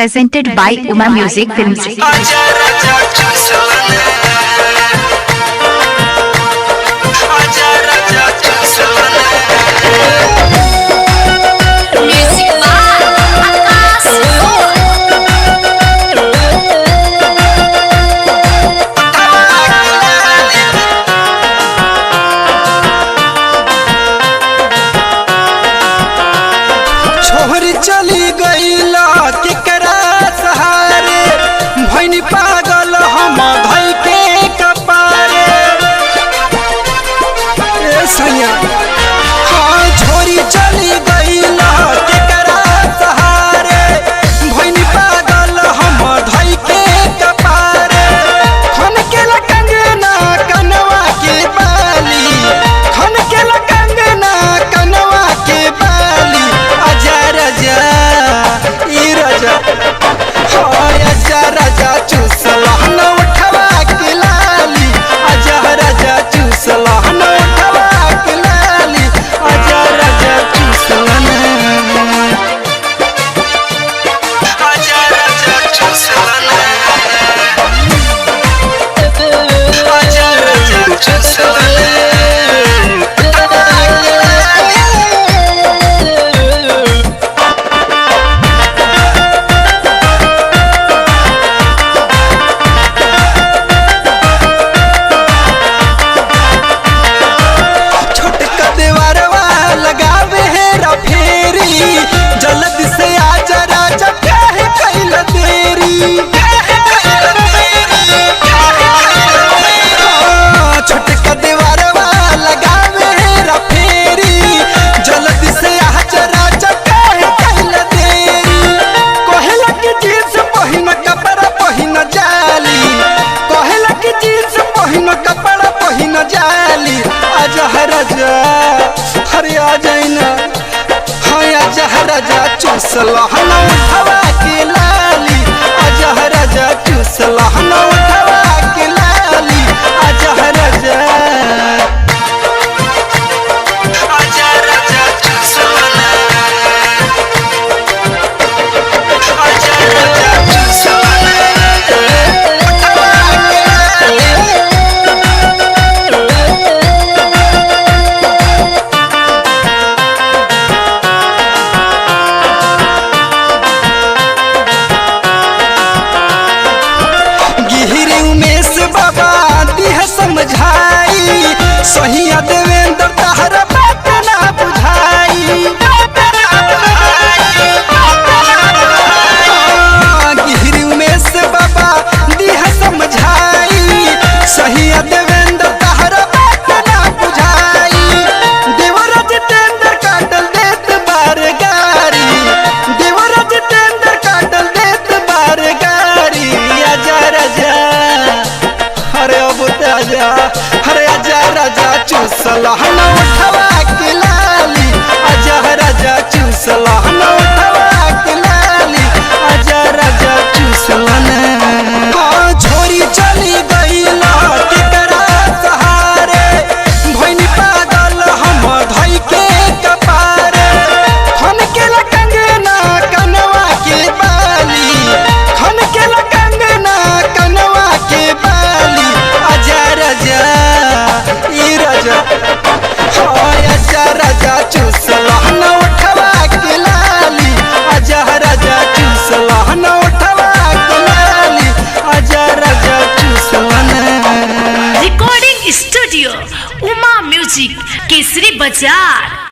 presented by Uma Music Films. छोहरी चली गईला केकरा सहारे भैनी पागल हम धई के कपारे ए सैया हाँ छोरी चली गईला केकरा सहारे भैनी पागल हम धई के कपारे खन के कंगना कनवा के बाली खन के कंगना कनवा के बाली राजा ई राजा हाय आजा राजा चूसला न उठवा के लाली आजा राजा चूसला न उठवा के लाली आजा राजा चूसला न आजा राजा चूसला न आजा राजा चूसला न जल्दी से आजा राजा काहे कैल देरी छोटका दीवारवा लगावे रा फेरी जल्दी से आजा राजा काहे कैल देरी कहला कि जींस पहिन कपड़ा पहिन जाली कहला कि जींस पहिन कपड़ा पहिन जाली आजा राजा हरे आ जाइना आजा राजा चूसला न उठवा के लाली आजा राजा चूसला न उठवा के लाली आजा राजा आजा राजा चूसला आजा राजा चूसला उठवा के लाली समझाई सहिया देवेंद्र तहरा बात ना बुझाई गिरी में से बाबा दिह समझाई सहिया देवेंद्र तहरा बात ना बुझाई देवराज टेंडर काटल देत बार गारी देवराज टेंडर काटल देत बार गारी आजा राजा अरे अब आजा अरे आजा राजा चूसला न उठवा के लाली आजा राजा चूसला न उठवा के लाली आजा राजा चूसला न हाँ छोरी चली गईला केकरा सहारे भैनी पागल हम धई के कपारे खन के कंगना कनवा के बाली खन के कंगना कनवा के बाली आजा राजा ई राजा हाय आजा राजा चूसला न उठवा के लाली आजा राजा चूसला न उठवा के लाली आजा राजा चूसला न रिकॉर्डिंग स्टूडियो उमा म्यूजिक केसरी बाजार।